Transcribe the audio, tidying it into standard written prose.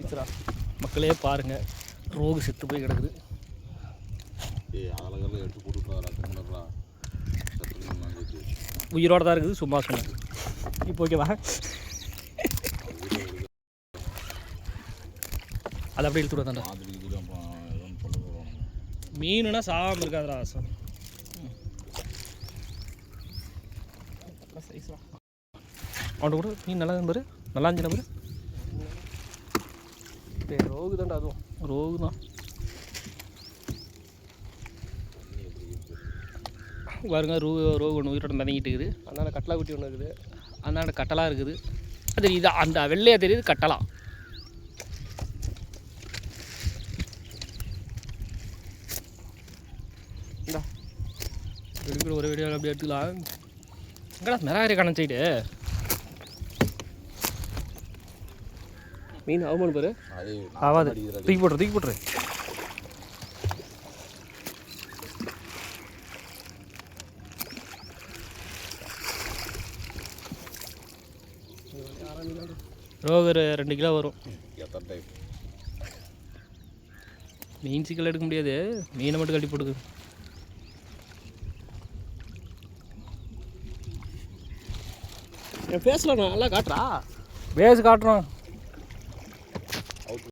சைஸ்ரா மக்களே பாருங்கள், ரோகு செத்து போய் கிடக்குது. உயிரோடு தான் இருக்குது, சும்மா சொன்னேன். இப்போ ஓகேவா? அது அப்படியே இழுத்து விடாதாண்டா. மீனுனா சாகாமல் இருக்காதுடா. அவன்கிட்ட கூட மீன் நல்லா பாரு, நல்லா இருந்துச்சு பாரு. ரோகு தான்டா, அதுவும் ரோகு தான். பாருங்க, ரோகு ஒன்று உயிரோட மிதங்கிட்டு இருக்குது. அதனால் கட்டலா குட்டி ஒன்று இருக்குது, அதனால் கட்டலாக இருக்குது. அது இது அந்த வெள்ளையாக தெரியுது கட்டலாம். இந்தா எடுக்கிற ஒரு வீடியோ அப்படி எடுத்துக்கலாம். எங்கடா மிராயிரி காணும் சைடு மீன் ஆகுமானு பாரு. ஆகாது, தூக்கி போட்டுரு. ரோகு 2 கிலோ வரும். மீன் சிக்கல் எடுக்க முடியாது, மீனை மட்டும் கட்டி போடுது. என் ஃபேஸில் நல்லா காட்டுறா, பேஸ் காட்டுறான்.